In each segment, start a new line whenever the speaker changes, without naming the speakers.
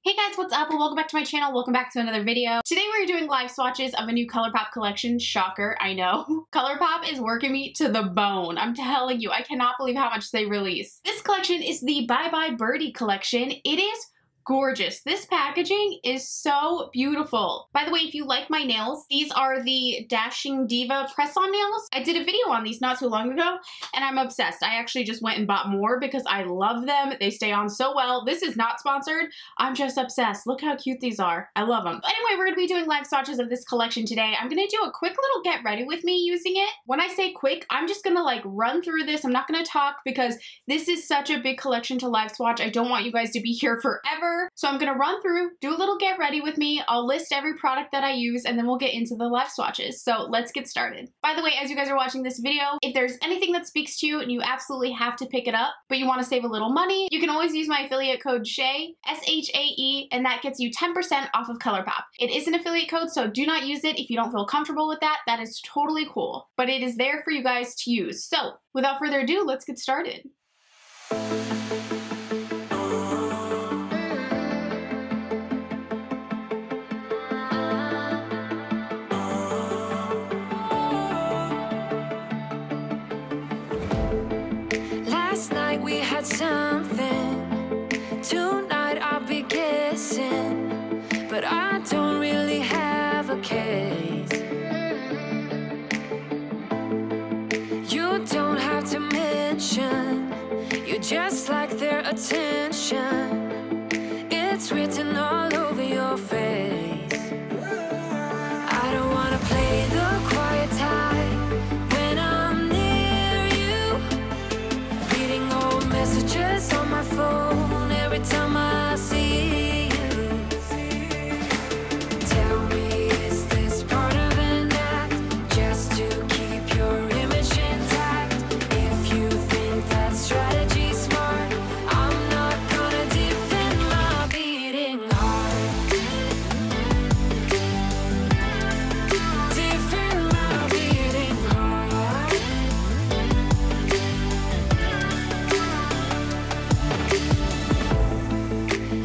Hey guys, what's up? Well, welcome back to my channel. Welcome back to another video. Today we're doing live swatches of a new ColourPop collection. Shocker, I know. ColourPop is working me to the bone. I'm telling you, I cannot believe how much they release. This collection is the Bye Birdie Collection. It is gorgeous. This packaging is so beautiful. By the way, if you like my nails, these are the Dashing Diva press-on nails. I did a video on these not too long ago, and I'm obsessed. I actually just went and bought more because I love them. They stay on so well. This is not sponsored. I'm just obsessed. Look how cute these are. I love them. But anyway, we're going to be doing live swatches of this collection today. I'm going to do a quick little get ready with me using it. When I say quick, I'm just going to like run through this. I'm not going to talk because this is such a big collection to live swatch. I don't want you guys to be here forever. So I'm gonna run through, do a little get ready with me. I'll list every product that I use and then we'll get into the live swatches. So let's get started. By the way, as you guys are watching this video, if there's anything that speaks to you and you absolutely have to pick it up, but you wanna save a little money, you can always use my affiliate code SHAE, S-H-A-E, and that gets you 10% off of ColourPop. It is an affiliate code, so do not use it if you don't feel comfortable with that. That is totally cool, but it is there for you guys to use. So without further ado, let's get started.
We had something, tonight I'll be guessing, but I don't really have a case. You don't have to mention, you just like their attention. It's written all over your face. I don't wanna play the quiet type when I'm near you, reading old messages on my phone every time I see you. Tell me, is this part of an act just to keep your image intact? If you think that strategy's smart, I'm not gonna defend my beating heart. Defend my beating heart.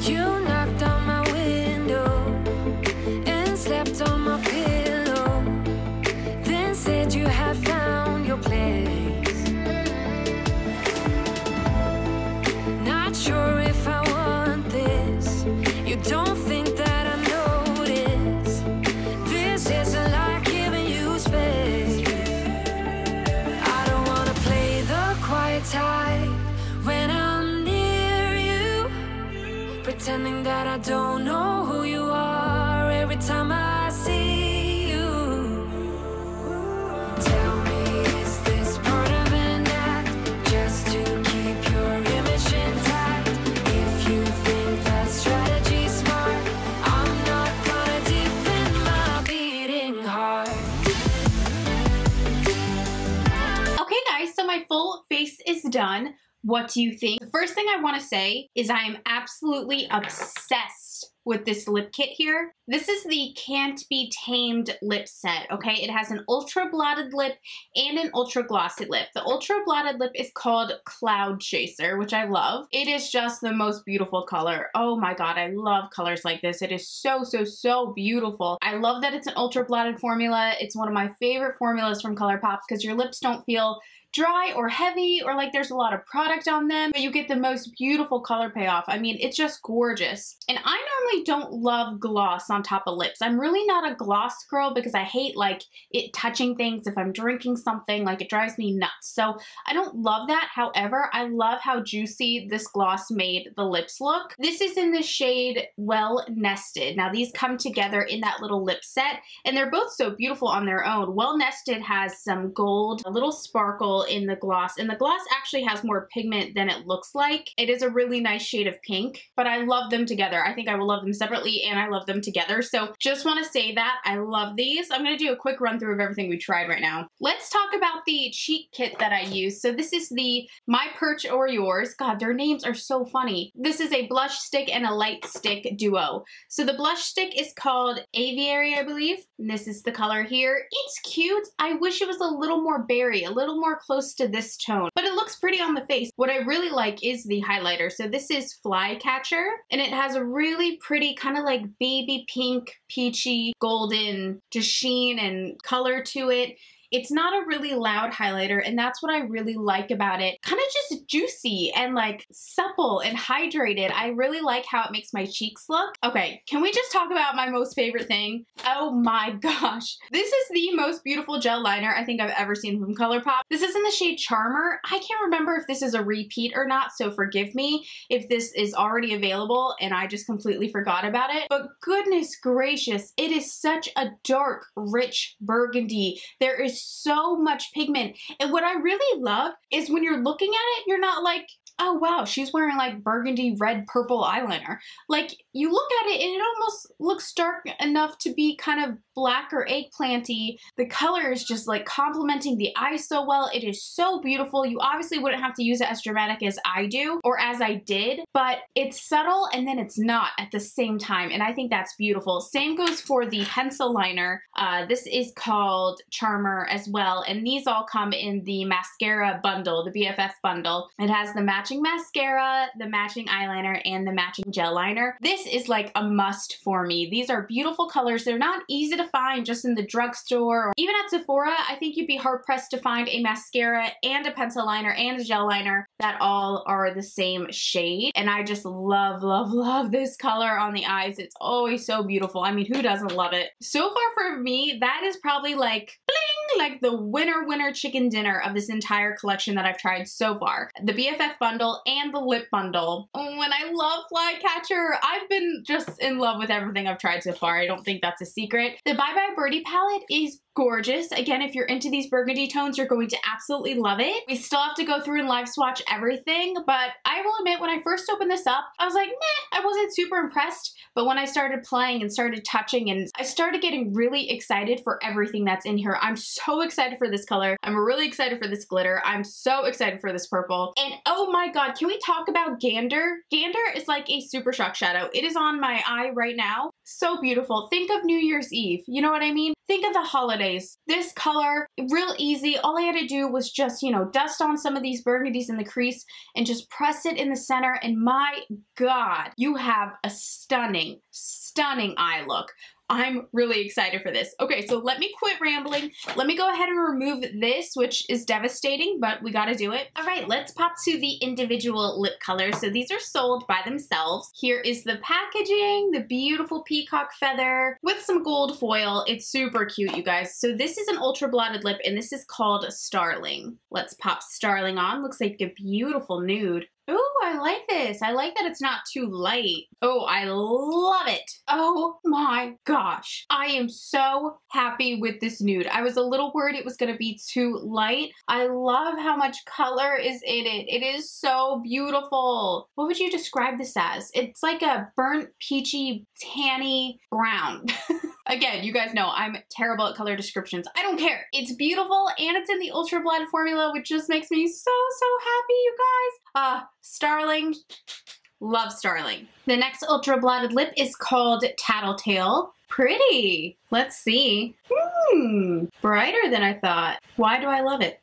You knocked on my window and slept on my pillow, then said you had found your place. Not sure if I want this. You don't think that I notice. This isn't like giving you space. I don't wanna play the quiet type when I'm near you, pretending that I don't know who you are every time I see you. Tell me, is this part of an act just to keep your image intact? If you think that strategy's smart, I'm not gonna defend my beating heart.
Okay guys, so my full face is done. What do you think? The first thing I want to say is I am absolutely obsessed with this lip kit here. This is the Can't Be Tamed lip set, okay? It has an ultra blotted lip and an ultra glossy lip. The ultra blotted lip is called Cloud Chaser, which I love. It is just the most beautiful color. Oh my god, I love colors like this. It is so, so, so beautiful. I love that it's an ultra blotted formula. It's one of my favorite formulas from ColourPop because your lips don't feel dry or heavy or like there's a lot of product on them, but you get the most beautiful color payoff. I mean, it's just gorgeous. And I normally don't love gloss on top of lips. I'm really not a gloss girl because I hate like it touching things if I'm drinking something, like it drives me nuts. So I don't love that. However, I love how juicy this gloss made the lips look. This is in the shade Well Nested. Now these come together in that little lip set and they're both so beautiful on their own. Well Nested has some gold, a little sparkle in the gloss, and the gloss actually has more pigment than it looks like. It is a really nice shade of pink, but I love them together. I think I will love them separately and I love them together. So just want to say that I love these. I'm going to do a quick run through of everything we tried right now. Let's talk about the cheek kit that I use. So this is the My Perch or Yours. God, their names are so funny. This is a blush stick and a light stick duo. So the blush stick is called Aviary, I believe. And this is the color here. It's cute. I wish it was a little more berry, a little more close to this tone, but it looks pretty on the face. What I really like is the highlighter. So this is Flycatcher, and it has a really pretty pretty kind of like baby pink, peachy, golden, just sheen and color to it. It's not a really loud highlighter, and that's what I really like about it. Kind of just juicy and like supple and hydrated. I really like how it makes my cheeks look. Okay, can we just talk about my most favorite thing? Oh my gosh. This is the most beautiful gel liner I think I've ever seen from ColourPop. This is in the shade Charmer. I can't remember if this is a repeat or not, so forgive me if this is already available and I just completely forgot about it. But goodness gracious, it is such a dark, rich burgundy. There is so much pigment, and what I really love is when you're looking at it, you're not like, oh wow, she's wearing like burgundy, red, purple eyeliner. Like, you look at it and it almost looks dark enough to be kind of black or eggplanty. The color is just like complementing the eye so well. It is so beautiful. You obviously wouldn't have to use it as dramatic as I do, or as I did, but it's subtle and then it's not at the same time, and I think that's beautiful. Same goes for the pencil liner. This is called Charmer as well, and these all come in the mascara bundle, the BFF bundle. It has the matching mascara, the matching eyeliner, and the matching gel liner. This is like a must for me. These are beautiful colors. They're not easy to find just in the drugstore or even at Sephora. I think you'd be hard pressed to find a mascara and a pencil liner and a gel liner that all are the same shade. And I just love, love, love this color on the eyes. It's always so beautiful. I mean, who doesn't love it? So far for me, that is probably like bling, like the winner chicken dinner of this entire collection that I've tried so far. The BFF bundle and the lip bundle. Oh, and I love Flycatcher. I've been just in love with everything I've tried so far. I don't think that's a secret. The Bye Birdie palette is gorgeous. Again, if you're into these burgundy tones, you're going to absolutely love it. We still have to go through and live swatch everything, but I will admit, when I first opened this up, I was like, meh, I wasn't super impressed. But when I started playing and started touching, and I started getting really excited for everything that's in here. I'm so excited for this color. I'm really excited for this glitter. I'm so excited for this purple. And oh my god, can we talk about Gander? Gander is like a super shock shadow. It is on my eye right now. So beautiful. Think of New Year's Eve. You know what I mean? Think of the holidays. This color, real easy. All I had to do was just, you know, dust on some of these burgundies in the crease and just press it in the center. And my god, you have a stunning, stunning eye look. I'm really excited for this. Okay, so let me quit rambling. Let me go ahead and remove this, which is devastating, but we gotta do it. All right, let's pop to the individual lip colors. So these are sold by themselves. Here is the packaging, the beautiful peacock feather with some gold foil. It's super cute, you guys. So this is an ultra blotted lip, and this is called Startling. Let's pop Startling on. Looks like a beautiful nude. Ooh, I like this. I like that it's not too light. Oh, I love it. Oh my gosh. I am so happy with this nude. I was a little worried it was going to be too light. I love how much color is in it. It is so beautiful. What would you describe this as? It's like a burnt, peachy, tanny brown. Again, you guys know I'm terrible at color descriptions. I don't care. It's beautiful, and it's in the Ultra Blend formula, which just makes me so, so happy, you guys. Starling. Love Starling. The next Ultra Blotted lip is called Tattletale. Pretty. Let's see. Brighter than I thought. Why do I love it?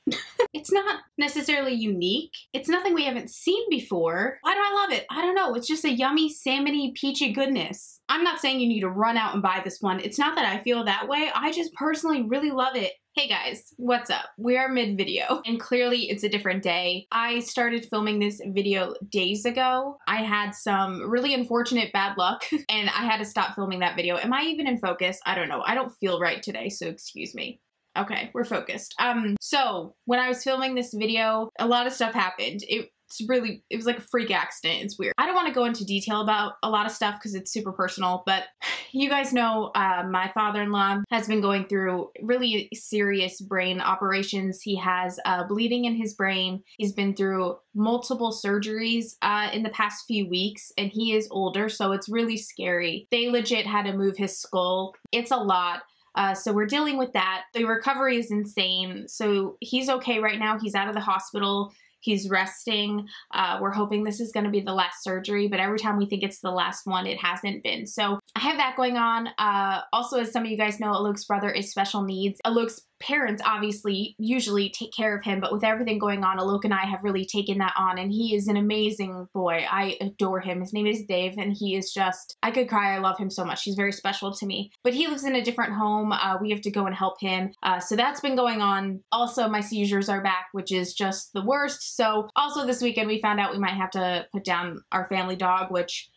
It's not necessarily unique. It's nothing we haven't seen before. Why do I love it? I don't know. It's just a yummy, salmon-y, peachy goodness. I'm not saying you need to run out and buy this one. It's not that I feel that way. I just personally really love it. Hey guys, what's up? We are mid-video, and clearly it's a different day. I started filming this video days ago. I had some really unfortunate bad luck, and I had to stop filming that video. Am I even in focus? I don't know. I don't feel right today, so excuse me. Okay, we're focused. So when I was filming this video, a lot of stuff happened. It was like a freak accident. It's weird. I don't want to go into detail about a lot of stuff because it's super personal, but you guys know my father-in-law has been going through really serious brain operations. He has bleeding in his brain. He's been through multiple surgeries in the past few weeks, and he is older, so it's really scary. They legit had to move his skull. It's a lot. So we're dealing with that. The recovery is insane. So he's okay right now. He's out of the hospital. He's resting. We're hoping this is going to be the last surgery, but every time we think it's the last one, it hasn't been. So I have that going on. Also, as some of you guys know, Alok's brother is special needs. Alok's parents obviously usually take care of him, but with everything going on, Alok and I have really taken that on, and he is an amazing boy. I adore him. His name is Dave, and he is just, I could cry. I love him so much. He's very special to me. But he lives in a different home. We have to go and help him. So that's been going on. Also, my seizures are back, which is just the worst. So also this weekend, we found out we might have to put down our family dog, which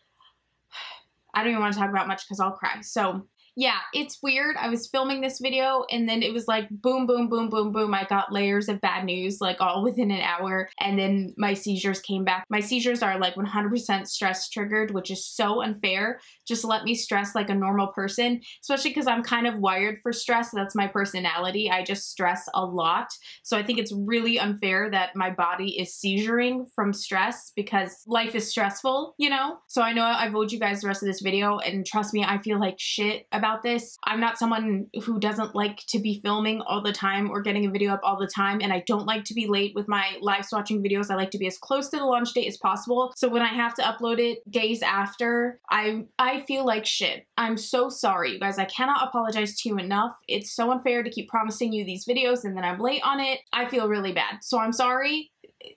I don't even want to talk about much because I'll cry. So yeah, it's weird. I was filming this video and then it was like boom, boom, boom, boom, boom. I got layers of bad news like all within an hour, and then my seizures came back. My seizures are like 100% stress triggered, which is so unfair. Just let me stress like a normal person, especially because I'm kind of wired for stress. That's my personality. I just stress a lot. So I think it's really unfair that my body is seizuring from stress because life is stressful, you know? So I know I've owed you guys the rest of this video, and trust me, I feel like shit about this. I'm not someone who doesn't like to be filming all the time or getting a video up all the time, and I don't like to be late with my live swatching videos. I like to be as close to the launch date as possible. So when I have to upload it days after, I feel like shit. I'm so sorry, you guys. I cannot apologize to you enough. It's so unfair to keep promising you these videos and then I'm late on it. I feel really bad. So I'm sorry,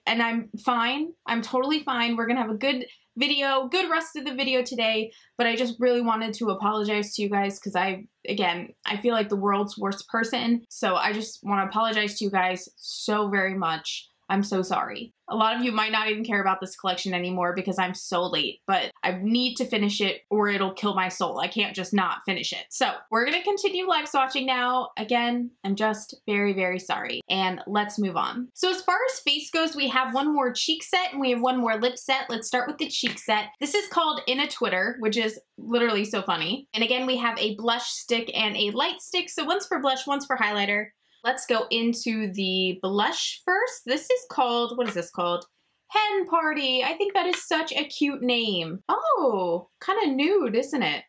and I'm fine. I'm totally fine. We're gonna have a good video, good rest of the video today, but I just really wanted to apologize to you guys because again, I feel like the world's worst person. So I just want to apologize to you guys so very much. I'm so sorry. A lot of you might not even care about this collection anymore because I'm so late, but I need to finish it or it'll kill my soul. I can't just not finish it. So we're going to continue live swatching now. Again, I'm just very, very sorry. And let's move on. So as far as face goes, we have one more cheek set and we have one more lip set. Let's start with the cheek set. This is called In a Twitter, which is literally so funny. And again, we have a blush stick and a light stick. So one's for blush, one's for highlighter. Let's go into the blush first. This is called, what is this called? Hen Party. I think that is such a cute name. Oh, kind of nude, isn't it?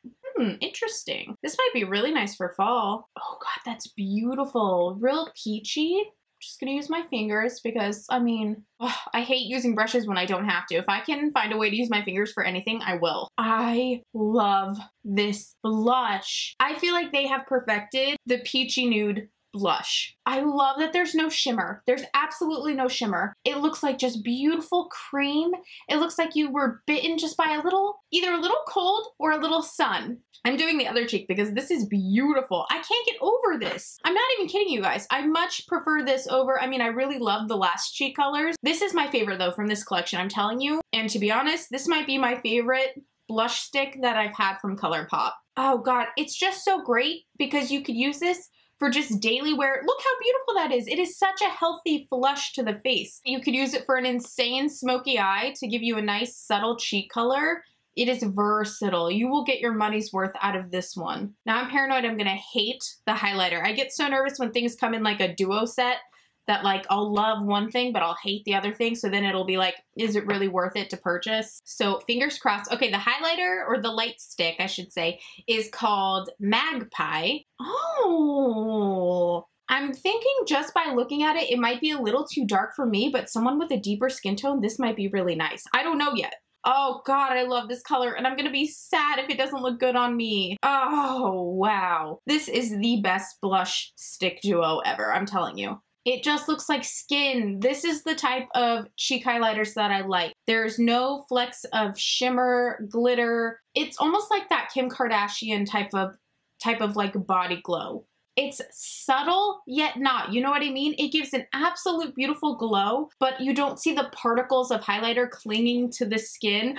Interesting. This might be really nice for fall. Oh God, that's beautiful. Real peachy. I'm just gonna use my fingers because, I mean, I hate using brushes when I don't have to. If I can find a way to use my fingers for anything, I will. I love this blush. I feel like they have perfected the peachy nude blush. I love that there's no shimmer. There's absolutely no shimmer. It looks like just beautiful cream. It looks like you were bitten just by either a little cold or a little sun. I'm doing the other cheek because this is beautiful. I can't get over this. I'm not even kidding you guys. I much prefer this over, I mean, I really love the last cheek colors. This is my favorite though from this collection, I'm telling you. And to be honest, this might be my favorite blush stick that I've had from ColourPop. Oh God, it's just so great because you could use this for just daily wear. Look how beautiful that is. It is such a healthy flush to the face. You could use it for an insane smoky eye to give you a nice subtle cheek color. It is versatile. You will get your money's worth out of this one. Now I'm paranoid I'm gonna hate the highlighter. I get so nervous when things come in like a duo set that like I'll love one thing but I'll hate the other thing, so then it'll be like, is it really worth it to purchase? So fingers crossed. Okay, the highlighter, or the light stick I should say, is called Magpie. Oh, I'm thinking just by looking at it, it might be a little too dark for me, but someone with a deeper skin tone, this might be really nice. I don't know yet. Oh God, I love this color, and I'm gonna be sad if it doesn't look good on me. Oh, wow. This is the best blush stick duo ever, I'm telling you. It just looks like skin. This is the type of cheek highlighters that I like. There's no flecks of shimmer, glitter. It's almost like that Kim Kardashian type of like body glow. It's subtle, yet not. You know what I mean? It gives an absolute beautiful glow, but you don't see the particles of highlighter clinging to the skin.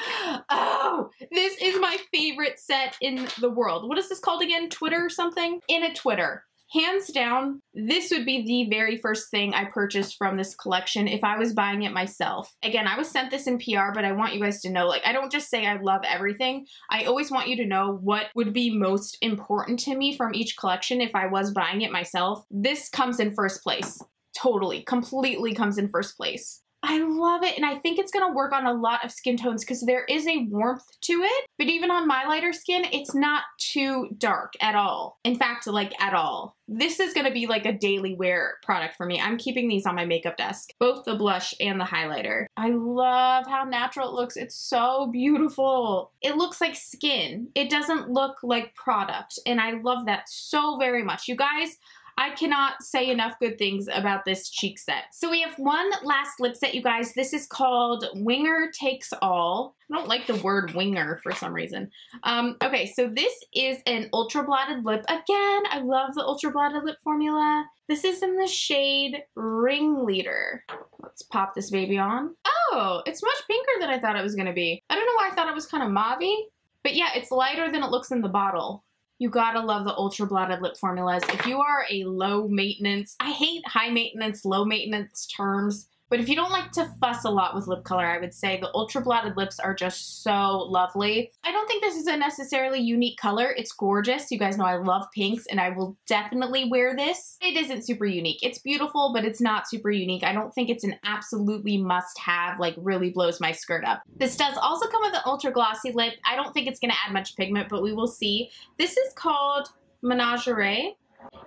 Oh, this is my favorite set in the world. What is this called again? Twitter or something? In a Twitter. Hands down, this would be the very first thing I purchased from this collection if I was buying it myself. Again, I was sent this in PR, but I want you guys to know, like, I don't just say I love everything. I always want you to know what would be most important to me from each collection if I was buying it myself. This comes in first place. Totally, completely comes in first place. I love it, and I think it's gonna work on a lot of skin tones because there is a warmth to it, but even on my lighter skin, it's not too dark at all. In fact, like at all. This is gonna be like a daily wear product for me. I'm keeping these on my makeup desk, both the blush and the highlighter. I love how natural it looks. It's so beautiful. It looks like skin. It doesn't look like product, and I love that so very much. You guys, I cannot say enough good things about this cheek set. So we have one last lip set, you guys. This is called Winger Takes All. I don't like the word winger for some reason. Okay, so this is an ultra blotted lip. Again, I love the ultra blotted lip formula. This is in the shade Ringleader. Let's pop this baby on. Oh, it's much pinker than I thought it was gonna be. I don't know why I thought it was kind of mauve-y, but yeah, it's lighter than it looks in the bottle. You gotta love the ultra blotted lip formulas. If you are a low maintenance, I hate high maintenance, low maintenance terms, but if you don't like to fuss a lot with lip color, I would say the ultra blotted lips are just so lovely. I don't think this is a necessarily unique color. It's gorgeous. You guys know I love pinks and I will definitely wear this. It isn't super unique. It's beautiful, but it's not super unique. I don't think it's an absolutely must have, like really blows my skirt up. This does also come with an ultra glossy lip. I don't think it's gonna add much pigment, but we will see. This is called Menagerie.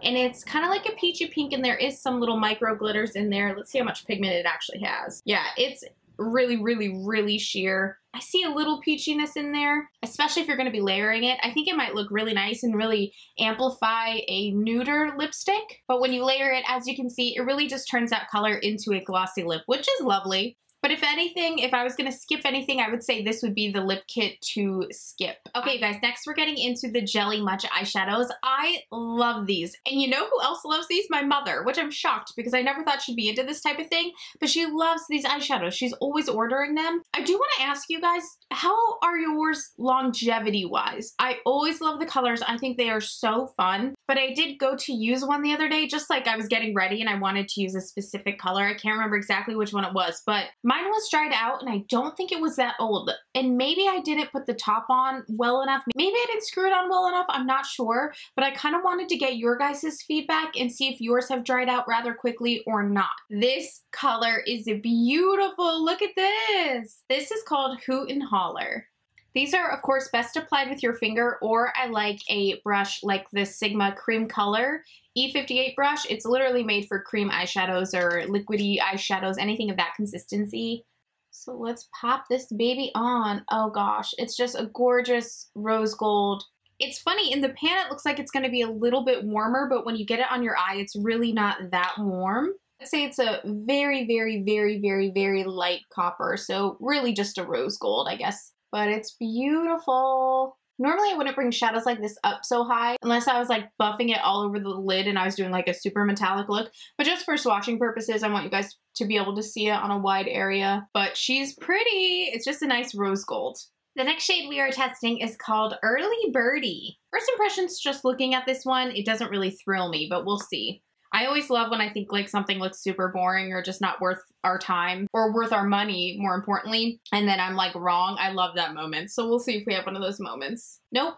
And it's kind of like a peachy pink, and there is some little micro glitters in there. Let's see how much pigment it actually has. Yeah, it's really, really, really sheer. I see a little peachiness in there, especially if you're going to be layering it. I think it might look really nice and really amplify a nuder lipstick. But when you layer it, as you can see, it really just turns that color into a glossy lip, which is lovely. But if anything, if I was going to skip anything, I would say this would be the lip kit to skip. Okay, guys, next we're getting into the Jelly Matcha eyeshadows. I love these. And you know who else loves these? My mother, which I'm shocked because I never thought she'd be into this type of thing. But she loves these eyeshadows. She's always ordering them. I do want to ask you guys, how are yours longevity-wise? I always love the colors. I think they are so fun. But I did go to use one the other day, just like I was getting ready and I wanted to use a specific color. I can't remember exactly which one it was, but mine was dried out and I don't think it was that old. And maybe I didn't put the top on well enough. Maybe I didn't screw it on well enough. I'm not sure, but I kind of wanted to get your guys' feedback and see if yours have dried out rather quickly or not. This color is beautiful. Look at this. This is called Hoot and Holler. These are, of course, best applied with your finger, or I like a brush like the Sigma Cream Color E58 brush. It's literally made for cream eyeshadows or liquidy eyeshadows, anything of that consistency. So let's pop this baby on. Oh gosh, it's just a gorgeous rose gold. It's funny, in the pan it looks like it's going to be a little bit warmer, but when you get it on your eye, it's really not that warm. I'd say it's a very, very, very, very, very light copper, so really just a rose gold, I guess. But it's beautiful. Normally I wouldn't bring shadows like this up so high unless I was like buffing it all over the lid and I was doing like a super metallic look. But just for swatching purposes, I want you guys to be able to see it on a wide area. But she's pretty. It's just a nice rose gold. The next shade we are testing is called Early Birdie. First impressions, just looking at this one, it doesn't really thrill me, but we'll see. I always love when I think like something looks super boring or just not worth our time or worth our money, more importantly, and then I'm like wrong. I love that moment. So we'll see if we have one of those moments. Nope.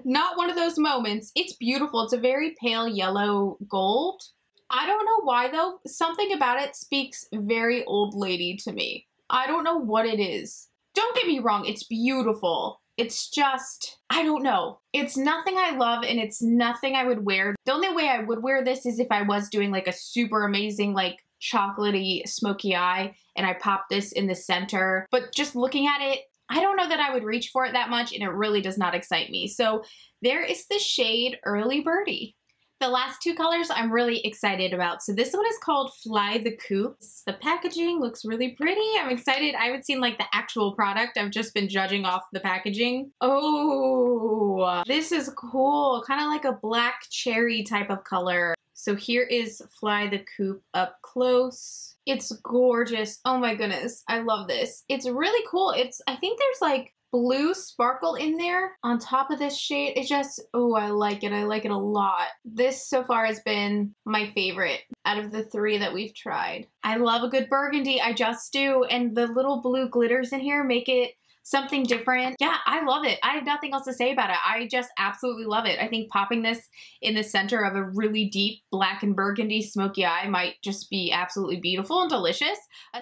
Not one of those moments. It's beautiful. It's a very pale yellow gold. I don't know why though. Something about it speaks very old lady to me. I don't know what it is. Don't get me wrong. It's beautiful. It's just, I don't know. It's nothing I love and it's nothing I would wear. The only way I would wear this is if I was doing like a super amazing like chocolatey smoky eye and I popped this in the center. But just looking at it, I don't know that I would reach for it that much and it really does not excite me. So there is the shade Early Birdie. The last two colors I'm really excited about. So this one is called Fly the Coop. The packaging looks really pretty. I'm excited. I haven't seen like the actual product. I've just been judging off the packaging. Oh, this is cool. Kind of like a black cherry type of color. So here is Fly the Coop up close. It's gorgeous. Oh my goodness. I love this. It's really cool. I think there's like blue sparkle in there on top of this shade. It just, oh, I like it. I like it a lot. This so far has been my favorite out of the three that we've tried. I love a good burgundy. I just do. And the little blue glitters in here make it something different. Yeah, I love it. I have nothing else to say about it. I just absolutely love it. I think popping this in the center of a really deep black and burgundy smoky eye might just be absolutely beautiful and delicious.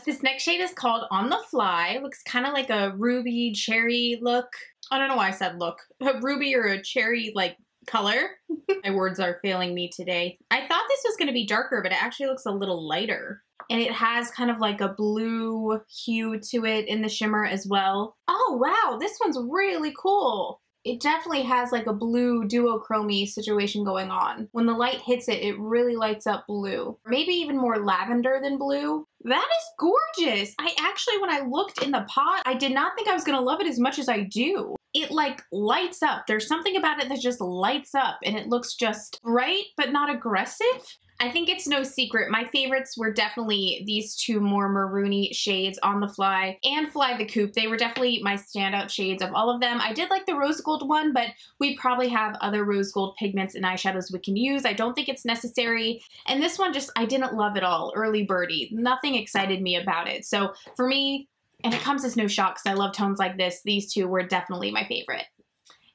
This next shade is called On the Fly. Looks kind of like a ruby cherry look. I don't know why I said look. A ruby or a cherry like color. My words are failing me today. I thought this was going to be darker, but it actually looks a little lighter. And it has kind of like a blue hue to it in the shimmer as well. Oh, wow. This one's really cool. it definitely has like a blue duochrome situation going on. When the light hits it, it really lights up blue. Maybe even more lavender than blue. That is gorgeous. I actually, when I looked in the pot, I did not think I was gonna love it as much as I do. It like lights up. There's something about it that just lights up and it looks just bright but not aggressive. I think it's no secret. My favorites were definitely these two more maroony shades, On the Fly and Fly the Coop. They were definitely my standout shades of all of them. I did like the rose gold one, but we probably have other rose gold pigments and eyeshadows we can use. I don't think it's necessary. And this one just, I didn't love at all. Early Birdie. Nothing excited me about it. So for me, and it comes as no shock because I love tones like this, these two were definitely my favorite.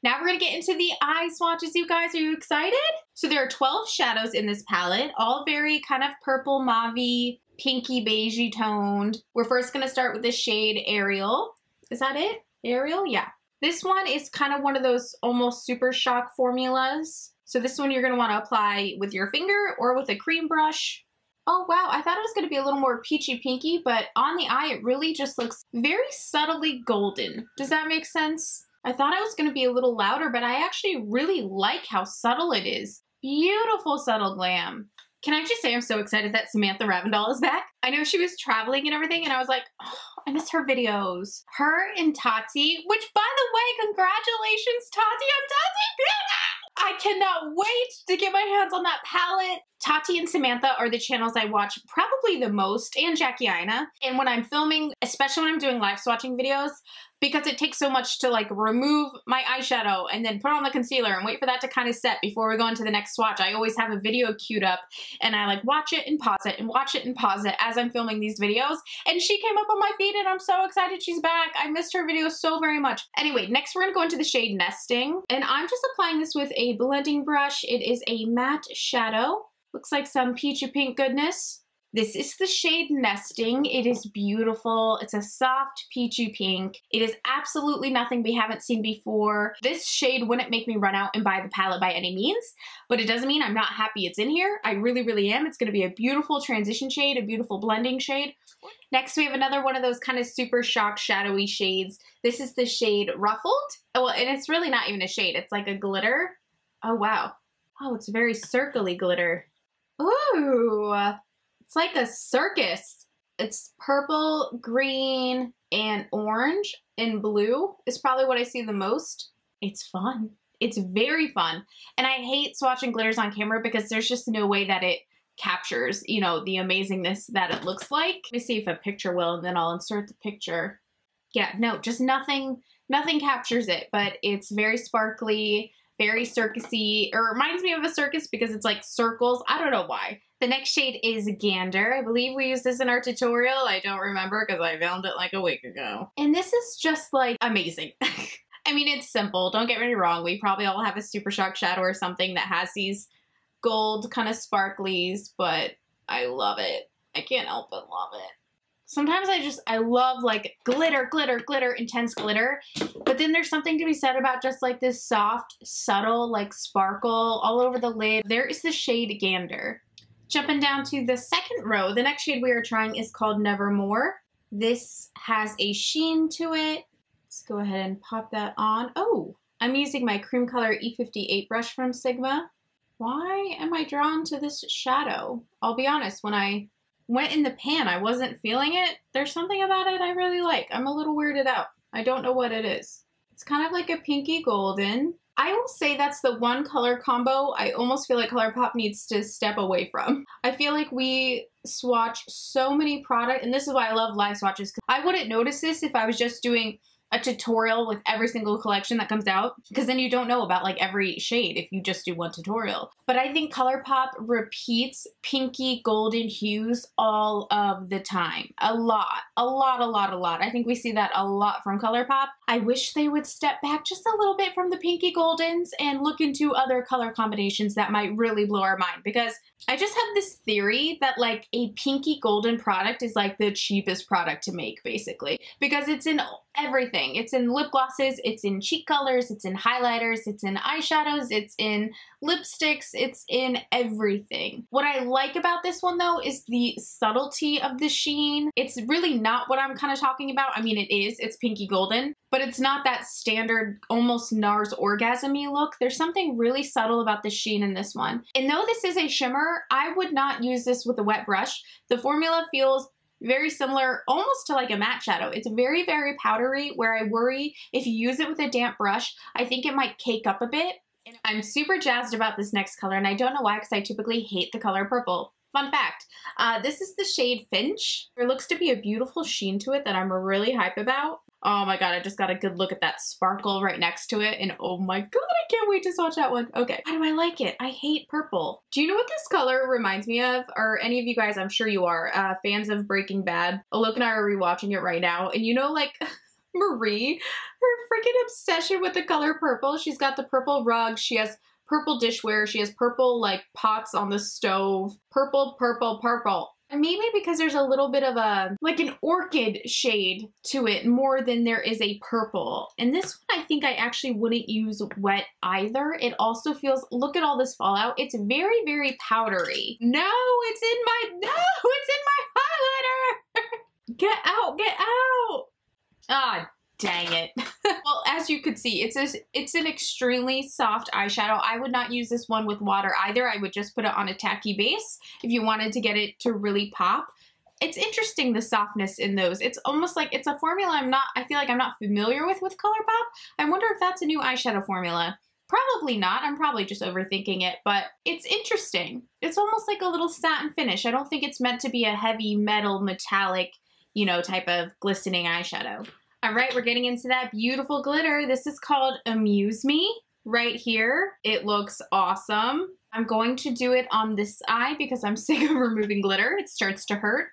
Now we're gonna get into the eye swatches, you guys. Are you excited? So there are 12 shadows in this palette, all very kind of purple, mauve-y, pinky, beigey toned. We're first gonna start with the shade Ariel. Is that it? Ariel? Yeah. This one is kind of one of those almost super shock formulas. So this one you're gonna wanna apply with your finger or with a cream brush. Oh wow, I thought it was gonna be a little more peachy pinky, but on the eye it really just looks very subtly golden. Does that make sense? I thought it was going to be a little louder, but I actually really like how subtle it is. Beautiful subtle glam. Can I just say I'm so excited that Samantha Ravndal is back? I know she was traveling and everything, and I was like, oh, I miss her videos. Her and Tati, which by the way, congratulations Tati on Tati! I cannot wait to get my hands on that palette. Tati and Samantha are the channels I watch probably the most, and Jackie Aina. And when I'm filming, especially when I'm doing live swatching videos, because it takes so much to like remove my eyeshadow and then put on the concealer and wait for that to kind of set before we go into the next swatch. I always have a video queued up and I like watch it and pause it and watch it and pause it as I'm filming these videos. And she came up on my feed and I'm so excited she's back. I missed her videos so very much. Anyway, next we're gonna go into the shade Nesting. And I'm just applying this with a blending brush. It is a matte shadow. Looks like some peachy pink goodness. This is the shade Nesting. It is beautiful. It's a soft peachy pink. It is absolutely nothing we haven't seen before. This shade wouldn't make me run out and buy the palette by any means, but it doesn't mean I'm not happy it's in here. I really, really am. It's gonna be a beautiful transition shade, a beautiful blending shade. Next, we have another one of those kind of super shock shadowy shades. This is the shade Ruffled. Well, and it's really not even a shade. It's like a glitter. Oh, wow. Oh, it's very circly glitter. Ooh. It's like a circus. It's purple, green, and orange and blue is probably what I see the most. It's fun. It's very fun. And I hate swatching glitters on camera because there's just no way that it captures, you know, the amazingness that it looks like. Let me see if a picture will, and then I'll insert the picture. Yeah, no, just nothing captures it, but it's very sparkly, very circusy. It reminds me of a circus because it's like circles. I don't know why. The next shade is Gander. I believe we used this in our tutorial. I don't remember because I filmed it like a week ago. And this is just like amazing. I mean, it's simple. Don't get me wrong. We probably all have a super shock shadow or something that has these gold kind of sparklies, but I love it. I can't help but love it. Sometimes I love like glitter, glitter, glitter, intense glitter, but then there's something to be said about just like this soft, subtle, like sparkle all over the lid. There is the shade Gander. Jumping down to the second row, the next shade we are trying is called Nevermore. This has a sheen to it. Let's go ahead and pop that on. Oh, I'm using my cream color E58 brush from Sigma. Why am I drawn to this shadow? I'll be honest, when I went in the pan, I wasn't feeling it. There's something about it I really like. I'm a little weirded out. I don't know what it is. It's kind of like a pinky golden. I will say that's the one color combo I almost feel like ColourPop needs to step away from. I feel like we swatch so many products, and this is why I love live swatches. I wouldn't notice this if I was just doing a tutorial with every single collection that comes out, because then you don't know about like every shade if you just do one tutorial. But I think ColourPop repeats pinky golden hues all of the time. A lot. I think we see that a lot from ColourPop. I wish they would step back just a little bit from the pinky goldens and look into other color combinations that might really blow our mind, because I just have this theory that like a pinky golden product is like the cheapest product to make basically, because it's in everything. everything. It's in lip glosses, it's in cheek colors, it's in highlighters, it's in eyeshadows, it's in lipsticks, it's in everything. What I like about this one though is the subtlety of the sheen. It's really not what I'm kind of talking about. I mean, it is, it's pinky golden, but it's not that standard, almost NARS orgasm-y look. There's something really subtle about the sheen in this one. And though this is a shimmer, I would not use this with a wet brush. The formula feels very similar, almost to like a matte shadow. It's very, very powdery, where I worry if you use it with a damp brush, I think it might cake up a bit. I'm super jazzed about this next color, and I don't know why, because I typically hate the color purple. Fun fact, this is the shade Finch. There looks to be a beautiful sheen to it that I'm really hype about. Oh my god, I just got a good look at that sparkle right next to it, and oh my god, I can't wait to swatch that one. Okay, why do I like it? I hate purple. Do you know what this color reminds me of? Or any of you guys, I'm sure you are, fans of Breaking Bad. Alok and I are rewatching it right now, and you know, like, Marie, her freaking obsession with the color purple. She's got the purple rug, she has purple dishware, she has purple, like, pots on the stove. Purple, purple, purple. Maybe because there's a little bit of a, like an orchid shade to it more than there is a purple. And this one I think I actually wouldn't use wet either. It also feels, look at all this fallout. It's very, very powdery. No, it's in my highlighter. Get out, get out. Ah, dang it. Well, as you could see, it's an extremely soft eyeshadow. I would not use this one with water either. I would just put it on a tacky base if you wanted to get it to really pop. It's interesting, the softness in those. It's almost like it's a formula I feel like I'm not familiar with ColourPop. I wonder if that's a new eyeshadow formula. Probably not. I'm probably just overthinking it, but it's interesting. It's almost like a little satin finish. I don't think it's meant to be a heavy metal metallic, you know, type of glistening eyeshadow. All right, we're getting into that beautiful glitter. This is called Amuse Me right here. It looks awesome. I'm going to do it on this eye because I'm sick of removing glitter. It starts to hurt.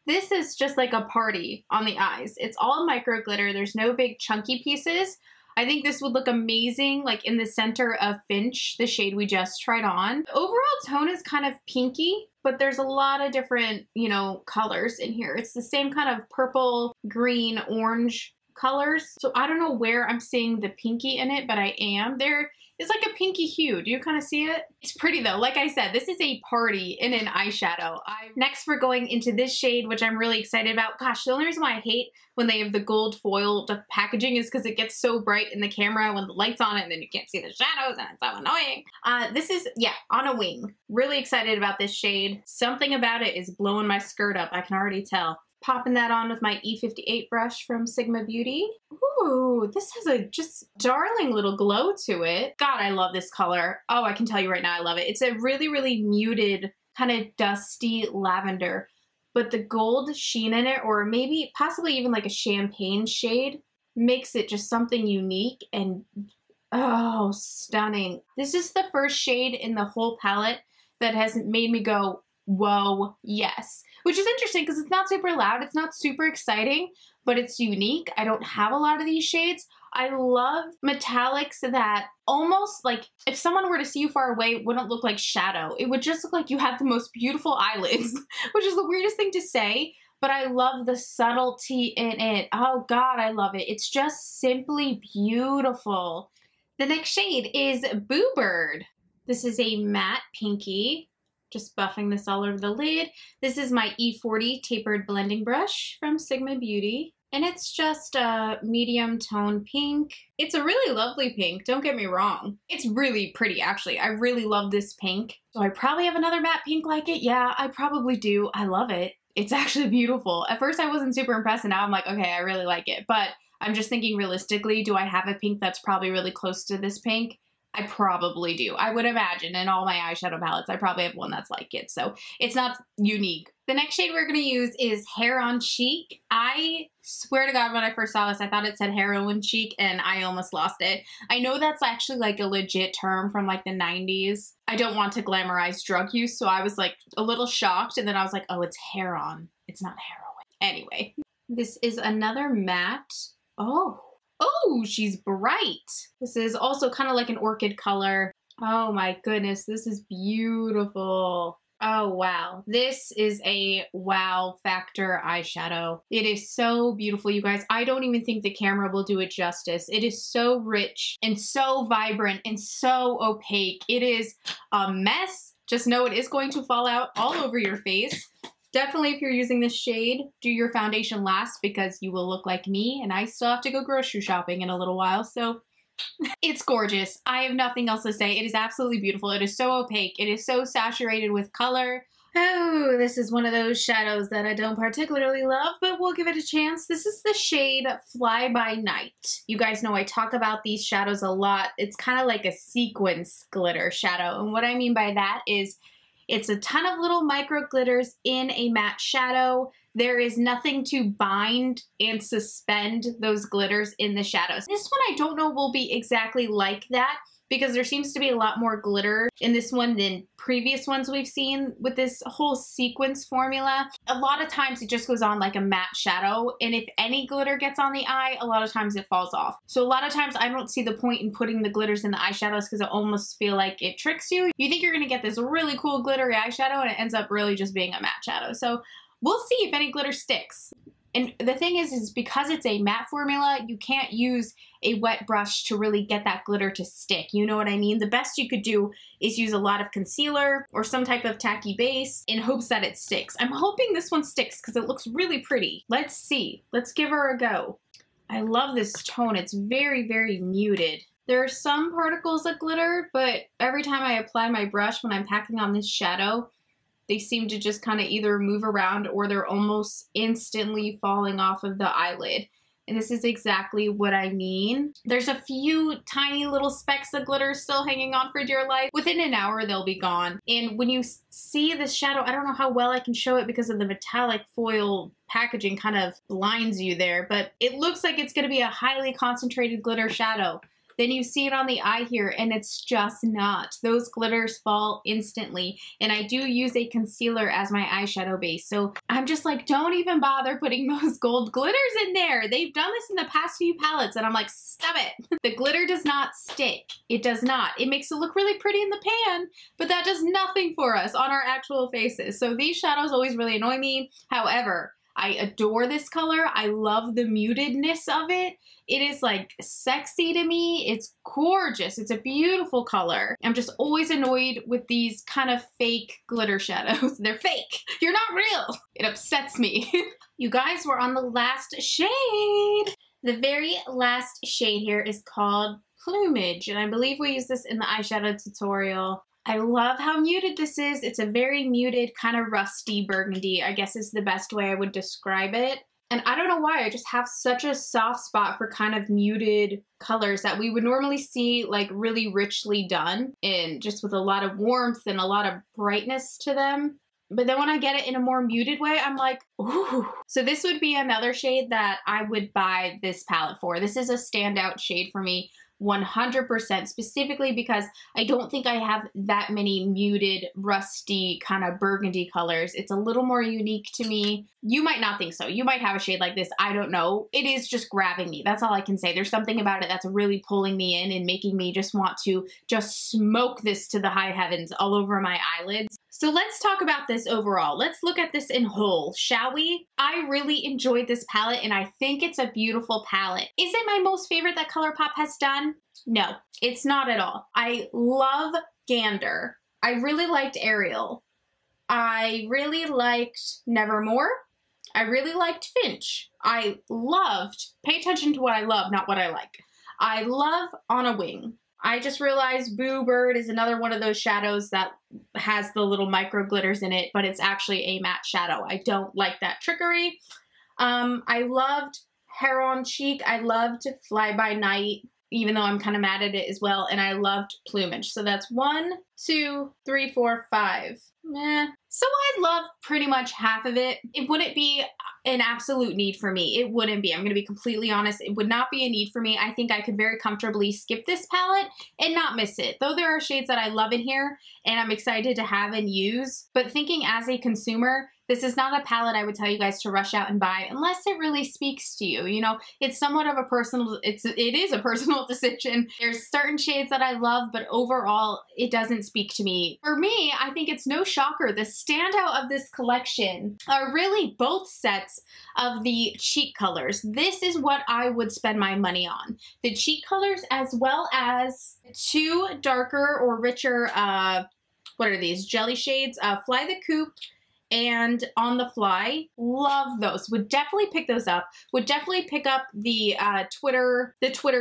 This is just like a party on the eyes. It's all micro glitter. There's no big chunky pieces. I think this would look amazing like in the center of Finch, the shade we just tried on. The overall tone is kind of pinky, but there's a lot of different, you know, colors in here. It's the same kind of purple, green, orange colors. So I don't know where I'm seeing the pinky in it, but I am. There is like a pinky hue. Do you kind of see it? It's pretty though. Like I said, this is a party in an eyeshadow. Next we're going into this shade, which I'm really excited about. Gosh, the only reason why I hate when they have the gold foil packaging is because it gets so bright in the camera when the light's on it and then you can't see the shadows and it's so annoying. This is, yeah, On a Wing. Really excited about this shade. Something about it is blowing my skirt up. I can already tell. Popping that on with my E58 brush from Sigma Beauty. Ooh, this has a just darling little glow to it. God, I love this color. Oh, I can tell you right now I love it. It's a really, really muted, kind of dusty lavender, but the gold sheen in it, or maybe possibly even like a champagne shade, makes it just something unique and, oh, stunning. This is the first shade in the whole palette that has made me go, whoa, yes. Which is interesting because it's not super loud, it's not super exciting, but it's unique. I don't have a lot of these shades. I love metallics that almost like if someone were to see you far away, it wouldn't look like shadow. It would just look like you have the most beautiful eyelids, which is the weirdest thing to say, but I love the subtlety in it. Oh God, I love it. It's just simply beautiful. The next shade is Boo Bird. This is a matte pinky. Just buffing this all over the lid. This is my E40 tapered blending brush from Sigma Beauty. And it's just a medium tone pink. It's a really lovely pink, don't get me wrong. It's really pretty, actually. I really love this pink. So I probably have another matte pink like it. Yeah, I probably do. I love it. It's actually beautiful. At first I wasn't super impressed and now I'm like, okay, I really like it. But I'm just thinking realistically, do I have a pink that's probably really close to this pink? I probably do. I would imagine in all my eyeshadow palettes, I probably have one that's like it. So it's not unique. The next shade we're going to use is Hair on Cheek. I swear to God, when I first saw this, I thought it said heroin cheek and I almost lost it. I know that's actually like a legit term from like the 90s. I don't want to glamorize drug use, so I was like a little shocked and then I was like, oh, it's hair on. It's not heroin. Anyway, this is another matte. Oh, she's bright. This is also kind of like an orchid color. Oh my goodness, this is beautiful. Oh, wow. This is a wow factor eyeshadow. It is so beautiful, you guys. I don't even think the camera will do it justice. It is so rich and so vibrant and so opaque. It is a mess. Just know it is going to fall out all over your face. Definitely, if you're using this shade, do your foundation last because you will look like me, and I still have to go grocery shopping in a little while, so it's gorgeous. I have nothing else to say. It is absolutely beautiful. It is so opaque. It is so saturated with color. Oh, this is one of those shadows that I don't particularly love, but we'll give it a chance. This is the shade Fly By Night. You guys know I talk about these shadows a lot. It's kind of like a sequence glitter shadow, and what I mean by that is it's a ton of little micro glitters in a matte shadow. There is nothing to bind and suspend those glitters in the shadows. This one I don't know will be exactly like that because there seems to be a lot more glitter in this one than previous ones we've seen with this whole sequence formula. A lot of times it just goes on like a matte shadow, and if any glitter gets on the eye, a lot of times it falls off. So a lot of times I don't see the point in putting the glitters in the eyeshadows because I almost feel like it tricks you. You think you're gonna get this really cool glittery eyeshadow and it ends up really just being a matte shadow. So we'll see if any glitter sticks. And the thing is because it's a matte formula, you can't use a wet brush to really get that glitter to stick. You know what I mean? The best you could do is use a lot of concealer or some type of tacky base in hopes that it sticks. I'm hoping this one sticks because it looks really pretty. Let's see. Let's give her a go. I love this tone. It's very, very muted. There are some particles of glitter, but every time I apply my brush when I'm packing on this shadow, they seem to just kind of either move around or they're almost instantly falling off of the eyelid. And this is exactly what I mean. There's a few tiny little specks of glitter still hanging on for dear life. Within an hour, they'll be gone. And when you see this shadow, I don't know how well I can show it because of the metallic foil packaging kind of blinds you there, but it looks like it's going to be a highly concentrated glitter shadow. Then you see it on the eye here, and it's just not. Those glitters fall instantly, and I do use a concealer as my eyeshadow base, so I'm just like, don't even bother putting those gold glitters in there. They've done this in the past few palettes, and I'm like, stop it. The glitter does not stick. It does not. It makes it look really pretty in the pan, but that does nothing for us on our actual faces. So these shadows always really annoy me. However, I adore this color. I love the mutedness of it. It is like sexy to me. It's gorgeous. It's a beautiful color. I'm just always annoyed with these kind of fake glitter shadows. They're fake. You're not real. It upsets me. You guys, we're on the last shade. The very last shade here is called Plumage, and I believe we used this in the eyeshadow tutorial. I love how muted this is. It's a very muted, kind of rusty burgundy, I guess is the best way I would describe it. And I don't know why, I just have such a soft spot for kind of muted colors that we would normally see like really richly done and just with a lot of warmth and a lot of brightness to them. But then when I get it in a more muted way, I'm like, ooh. So this would be another shade that I would buy this palette for. This is a standout shade for me. 100%, specifically because I don't think I have that many muted, rusty kind of burgundy colors. It's a little more unique to me. You might not think so. You might have a shade like this. I don't know. It is just grabbing me. That's all I can say. There's something about it that's really pulling me in and making me just want to just smoke this to the high heavens all over my eyelids. So let's talk about this overall. Let's look at this in whole, shall we? I really enjoyed this palette and I think it's a beautiful palette. Is it my most favorite that ColourPop has done? No, it's not at all. I love Gander. I really liked Ariel. I really liked Nevermore. I really liked Finch. I loved, pay attention to what I love, not what I like. I love On a Wing. I just realized Bye Bird is another one of those shadows that has the little micro glitters in it, but it's actually a matte shadow. I don't like that trickery. I loved Hair on Cheek. I loved Fly By Night, even though I'm kind of mad at it as well. And I loved Plumage. So that's 1, 2, 3, 4, 5. Meh. So I love pretty much half of it. It wouldn't be an absolute need for me. It wouldn't be. I'm going to be completely honest. It would not be a need for me. I think I could very comfortably skip this palette and not miss it. Though there are shades that I love in here and I'm excited to have and use. But thinking as a consumer, This is not a palette I would tell you guys to rush out and buy unless it really speaks to you. You know, it's somewhat of a personal, it is a personal decision. There's certain shades that I love, but overall, it doesn't speak to me. For me, I think it's no shocker. The standout of this collection are really both sets of the cheek colors. This is what I would spend my money on. The cheek colors, as well as 2 darker or richer, what are these? Jelly shades, Fly the Coop and On the Fly. Love those. Would definitely pick those up. Would definitely pick up the Twitter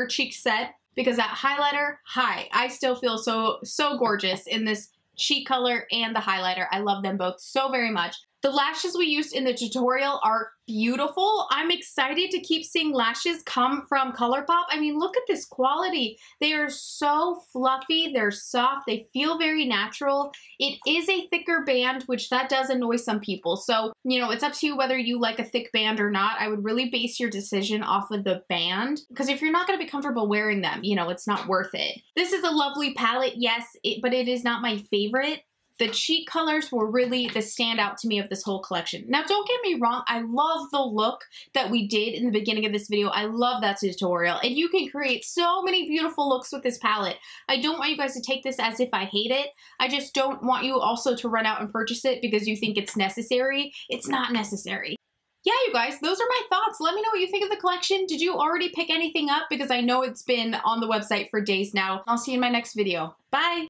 cheek set, because that highlighter, I still feel so gorgeous in this cheek color and the highlighter. I love them both so very much. The lashes we used in the tutorial are beautiful. I'm excited to keep seeing lashes come from ColourPop. I mean, look at this quality. They are so fluffy, they're soft, they feel very natural. It is a thicker band, which that does annoy some people. So, you know, it's up to you whether you like a thick band or not. I would really base your decision off of the band, because if you're not gonna be comfortable wearing them, you know, it's not worth it. This is a lovely palette, yes, but it is not my favorite. The cheek colors were really the standout to me of this whole collection. Now, don't get me wrong, I love the look that we did in the beginning of this video. I love that tutorial, and you can create so many beautiful looks with this palette. I don't want you guys to take this as if I hate it. I just don't want you also to run out and purchase it because you think it's necessary. It's not necessary. Yeah, you guys, those are my thoughts. Let me know what you think of the collection. Did you already pick anything up? Because I know it's been on the website for days now. I'll see you in my next video. Bye!